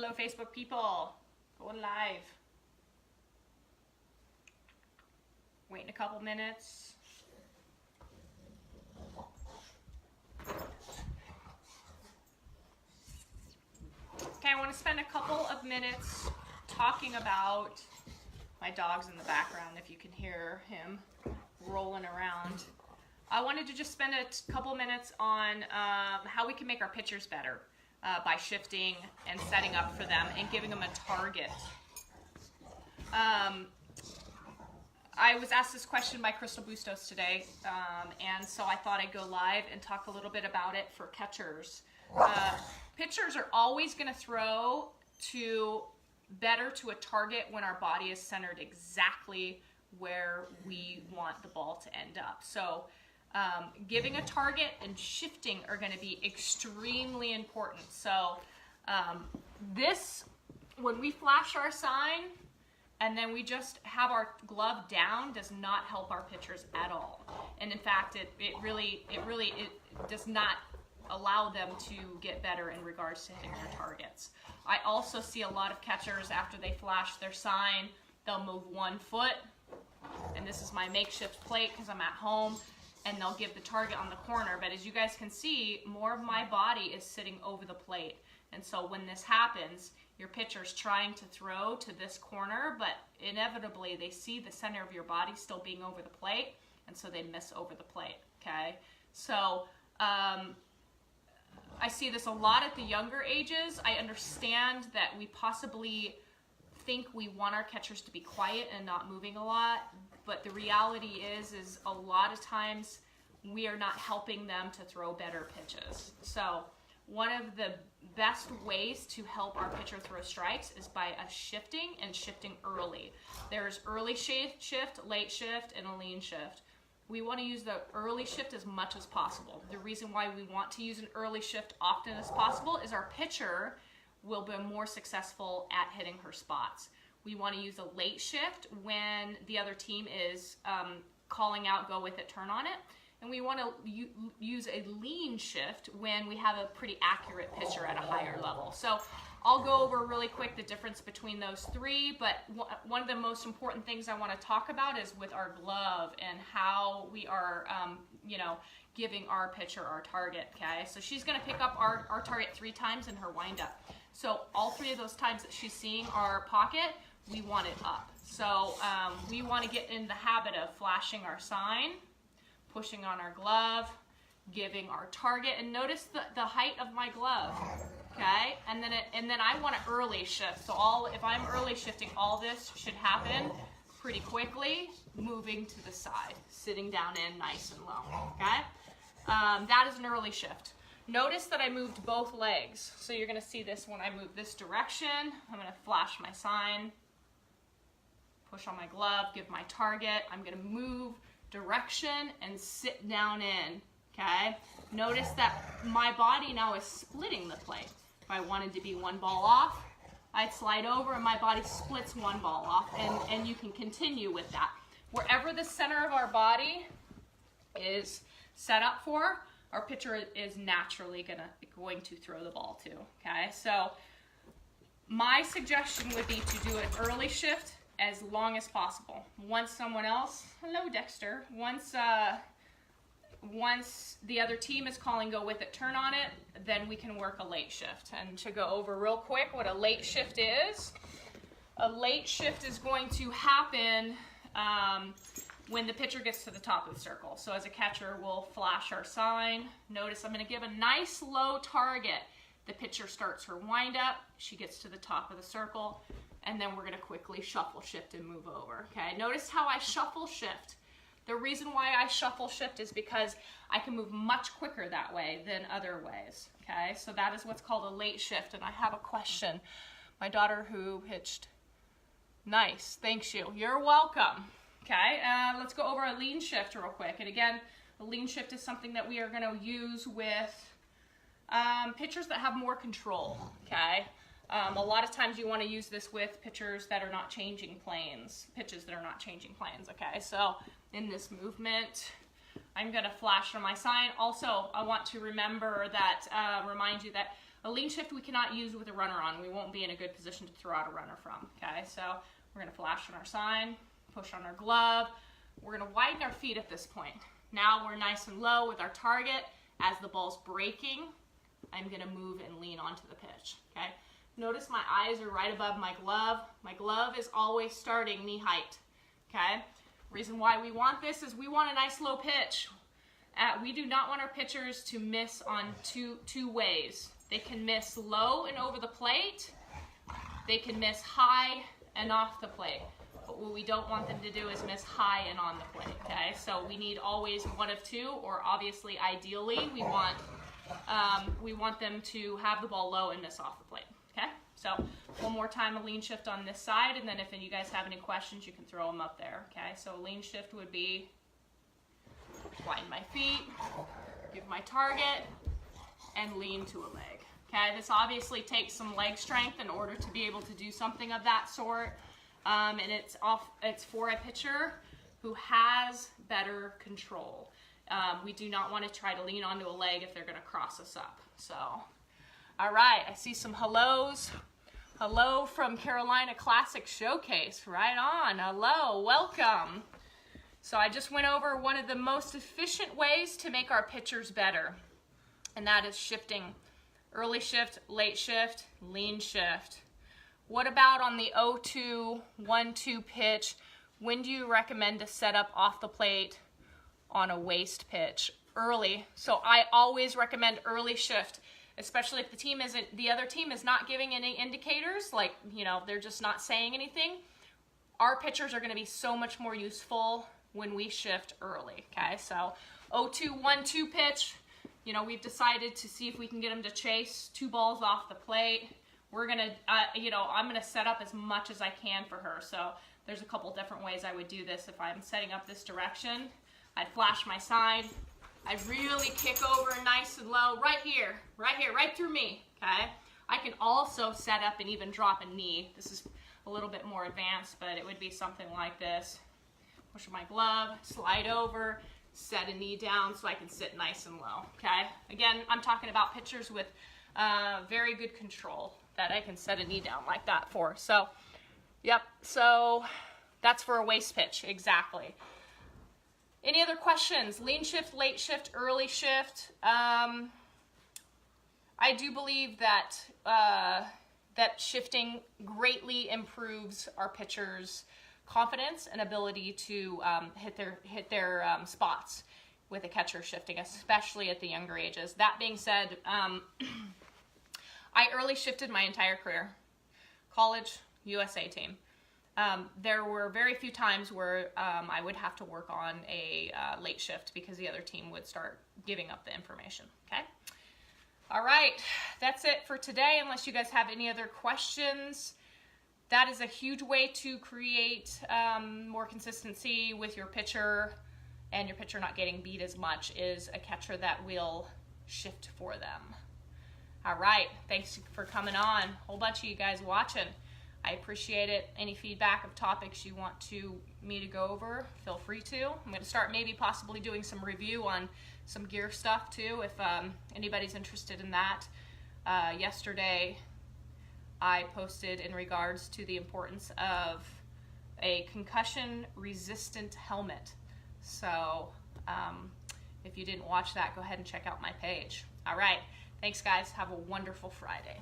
Hello, Facebook people. Going live. Waiting a couple minutes. Okay, I want to spend a couple of minutes talking about my dog's in the background, if you can hear him rolling around. I wanted to just spend a couple minutes on how we can make our pitchers better by shifting and setting up for them and giving them a target. I was asked this question by Crystal Bustos today, and so I thought I'd go live and talk a little bit about it for catchers. Pitchers are always going to throw better to a target when our body is centered exactly where we want the ball to end up. So giving a target and shifting are going to be extremely important. So when we flash our sign and then we just have our glove down, does not help our pitchers at all. And in fact, it really does not allow them to get better in regards to hitting their targets. I also see a lot of catchers, after they flash their sign, they'll move one foot, and this is my makeshift plate because I'm at home, and they'll give the target on the corner. But as you guys can see, more of my body is sitting over the plate. And so when this happens, your pitcher's trying to throw to this corner, but inevitably they see the center of your body still being over the plate, and so they miss over the plate, okay? So I see this a lot at the younger ages. I understand that we possibly think we want our catchers to be quiet and not moving a lot, but the reality is a lot of times we are not helping them to throw better pitches. So one of the best ways to help our pitcher throw strikes is by shifting and shifting early. There's early shift, late shift, and a lean shift. We want to use the early shift as much as possible. The reason why we want to use an early shift often as possible is our pitcher will be more successful at hitting her spots. We want to use a late shift when the other team is calling out, go with it, turn on it. And we want to use a lean shift when we have a pretty accurate pitcher at a higher level. So I'll go over really quick the difference between those three, but one of the most important things I want to talk about is with our glove and how we are, giving our pitcher our target, okay? So she's going to pick up our target 3 times in her windup. So all 3 of those times that she's seeing our pocket, we want it up. So we want to get in the habit of flashing our sign, pushing on our glove, giving our target, and notice the height of my glove, okay? And then I want to early shift. So if I'm early shifting, all this should happen pretty quickly, moving to the side, sitting down in nice and low, okay? That is an early shift. Notice that I moved both legs. So you're going to see this when I move this direction. I'm going to flash my sign, push on my glove, give my target. I'm going to move direction and sit down in, okay? Notice that my body now is splitting the plate. If I wanted to be one ball off, I'd slide over and my body splits one ball off, and you can continue with that. Wherever the center of our body is set up for, our pitcher is naturally going to throw the ball to, okay? So my suggestion would be to do an early shift as long as possible. Once someone else, hello Dexter, once the other team is calling go with it, turn on it, then we can work a late shift. And to go over real quick what a late shift is going to happen when the pitcher gets to the top of the circle. So as a catcher, we'll flash our sign. Notice I'm going to give a nice low target. The pitcher starts her windup, she gets to the top of the circle, and then we're going to quickly shuffle shift and move over, okay? Notice how I shuffle shift. The reason why I shuffle shift is because I can move much quicker that way than other ways, okay? So that is what's called a late shift. And I have a question. My daughter who pitched, nice, thanks you. You're welcome, okay? Let's go over a lean shift real quick. And again, a lean shift is something that we are going to use with pitchers that have more control, okay? A lot of times you want to use this with pitchers that are not changing planes, pitches that are not changing planes, okay? So in this movement, I'm going to flash on my sign. Also, I want to remind you that A lean shift we cannot use with a runner on. We won't be in a good position to throw out a runner from, okay? So we're gonna flash on our sign, push on our glove. We're gonna widen our feet at this point. Now we're nice and low with our target. As the ball's breaking, I'm gonna move and lean onto the pitch, okay? Notice my eyes are right above my glove. My glove is always starting knee height, okay? Reason why we want this is we want a nice low pitch. We do not want our pitchers to miss on two ways. They can miss low and over the plate. They can miss high and off the plate. But what we don't want them to do is miss high and on the plate, okay? So we need always one of two, or obviously, ideally, we want them to have the ball low and miss off the plate, okay? So one more time, a lean shift on this side, and then if you guys have any questions, you can throw them up there, okay? So a lean shift would be widen my feet, give my target, and lean to a leg. Okay, this obviously takes some leg strength in order to be able to do something of that sort, and it's for a pitcher who has better control. We do not want to try to lean onto a leg if they're going to cross us up. So, all right, I see some hellos. Hello from Carolina Classic Showcase. Right on. Hello, welcome. So I just went over one of the most efficient ways to make our pitchers better, and that is shifting. Early shift, late shift, lean shift. What about on the 0-2, 1-2 pitch? When do you recommend to set up off the plate on a waist pitch? Early. So I always recommend early shift, especially if the other team is not giving any indicators, like, you know, they're just not saying anything. Our pitchers are going to be so much more useful when we shift early, okay? So 0-2, 1-2 pitch, you know, we've decided to see if we can get them to chase 2 balls off the plate. We're gonna, you know, I'm gonna set up as much as I can for her. So there's a couple different ways I would do this. If I'm setting up this direction, I'd flash my sign. I'd really kick over nice and low, right here, right through me, okay? I can also set up and even drop a knee. This is a little bit more advanced, but it would be something like this. Push my glove, slide over, set a knee down so I can sit nice and low, okay? Again, I'm talking about pitchers with very good control that I can set a knee down like that for. So, yep, so that's for a waist pitch, exactly. Any other questions? Lean shift, late shift, early shift. I do believe that that shifting greatly improves our pitchers' confidence and ability to hit their spots with a catcher shifting, especially at the younger ages. That being said, I early shifted my entire career. College, USA team. There were very few times where I would have to work on a late shift because the other team would start giving up the information, okay? All right, that's it for today, unless you guys have any other questions. That is a huge way to create more consistency with your pitcher and your pitcher not getting beat as much, is a catcher that will shift for them. All right, thanks for coming on. Whole bunch of you guys watching. I appreciate it. Any feedback of topics you want me to go over, feel free to. I'm going to start maybe possibly doing some review on some gear stuff too, if anybody's interested in that. Yesterday, I posted in regards to the importance of a concussion-resistant helmet. So if you didn't watch that, go ahead and check out my page. All right, thanks guys. Have a wonderful Friday.